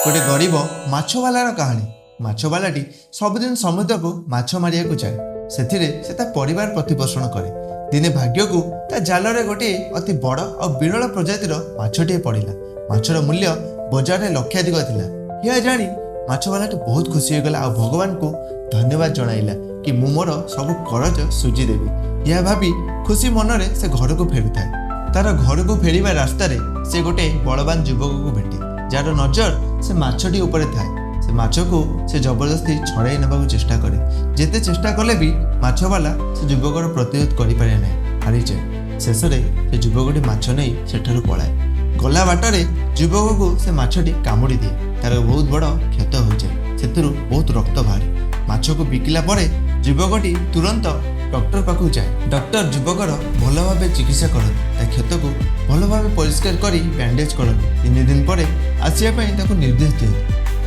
गोटे गरीब माछवालार कहानी। माछवालाटी सबुदिन समुद्र को माछ मारिया जाए। से परिवार प्रतिपोषण करे। दिने भाग्य को ता जाल रे गोटे अति बड़ और विरल प्रजातिर माछटे पड़िला। माछर मूल्य बजार में लक्षाधिक थिला। यह जानी माछवालाटी बहुत खुशी होगला और भगवान को धन्यवाद जणाइला कि मु मोर सब करज सुझीदेवी। यह भावी खुशी मनरे से घर को फेरु थाए। तार घर को फेरिबा रास्ता रे से गोटे बलवान युवक को भेटे जार नजर से माछटी ऊपर थाए। से माछ को से जबरदस्ती छड़ाई नेबा चेष्टा करे। जेते चेष्टा कले भी माछवाला से युवकर प्रतिरोध करि पारे नहीं, हारी जाए। शेष में से युवकटी माछ नहीं सेठारु पलाए। गला बाटरे युवक को से माछटी कामुड़ी दिए। तार बहुत बड़ क्षत हो जाए। सेथुरु बहुत रक्त बाहरे। माछ को बिकिला परे युवकटी तुरंत डॉक्टर पाखु जाए। डॉक्टर युवकर भल भाव चिकित्सा करते। क्षत को भल भाव परिष्कार करी बैंडेज करते। 3 दिन पर आसवाई निर्देश दिए।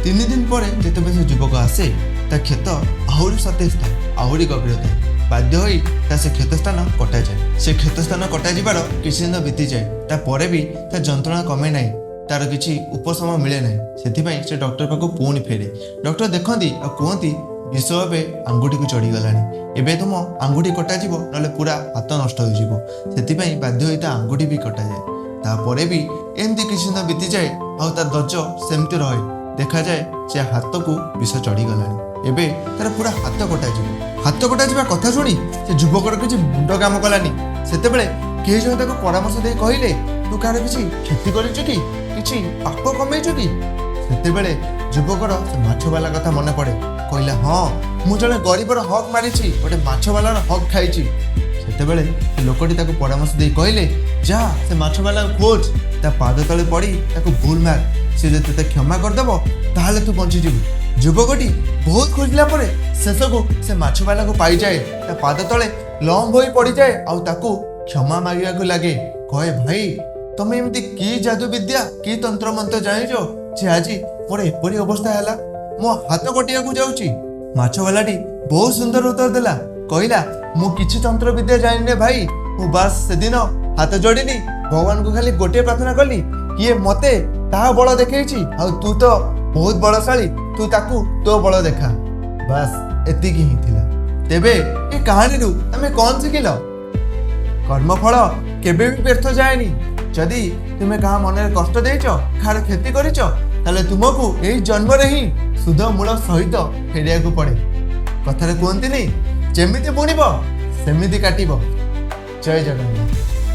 3 दिन पर जिते से युवक आसे ता क्षत आहरी सतेज थाए, आहरी गभीर थाए। बाध्य होई ता से क्षत स्थान कटा जाए। से क्षत स्थान कटा जिबार किछि दिन बीती जाए। ता परे भी ता जंत्रणा कमे नहीं, तार किछि उपशम मिले नहीं। सेथिपाई से डॉक्टर पाखु पुणी फेरे। डॉक्टर देखती और कहती विष भावे आंगुठी को चढ़ी गलानी। एबे तुम आंगुठी कटा जिवो नले पूरा हाथ नष्ट हो जिवो। सेथिपाई बाध्य होई ता आंगुठी भी कटा जाए। तापरे भी एमती किछि दिन बीती जाए और तार दर्ज सेमती रहे। देखा जाए से हाथ को विष चढ़ी गलानी। एबे तार पूरा हाथ कटा जिवो। हाथ कटा जिबा कथा शुणी से युवकर किछि मुंड काम कलानी। सेतेबेले केही जण ताको परामर्श दे कहिले तू कार किछि क्षति करिछु कि किछि पाप कमेइछु कि। सेतेबेले युवकर से माछवाला कथा मन पड़े। कहला हाँ मु जने गरीबर हक मारिछि, गोटे माछवालार हक खाइछि। सेतेबेले लोकटी ताको परामर्श दे कहिले जा से माछवाला खोज, ता पाद तले पड़ी ताको भूल मार। से जे ते क्षमा करदेव ताहले तू बंची जीवु। युवकटी बहुत खोजला परे शेष को से माछवाला को पाई जाए। ता पाद तले लंब होई पड़ी जाए और ताको क्षमा मांगिया को लागे। कहे भाई तमे एमती की जादू विद्या की तंत्र मंत्र जानिजो जे आजी मोर एपरी अवस्था हैला, मो हाथ कटिया को जाउची। माछवालाटी बहुत सुंदर उत्तर देला। कहला मु किछि तंत्र विद्या जानि ने भाई, मु बस से दिन हाथ जोड़िनी भगवान को खाली गोटे प्रार्थना कली किए मते ता बल देखैछि और तू तो बहुत बलशाली, तू ताकू तो बल देखा। बस एतिकी ही थिला। तेबे ए कहानी रु तमे कोन सिखिलो? कर्मफल केबे भी व्यर्थ जाएनी। जदि तुमे कहा मन कष्ट देइछो, खार क्षति करिछो, ताले तुमको एई जन्म रे ही सुध मूल सहित फेरिया को पड़े। कथारे कहंती नहीं जेमिति बुणिबो सेमिति काटिबो। जय जगन्नाथ।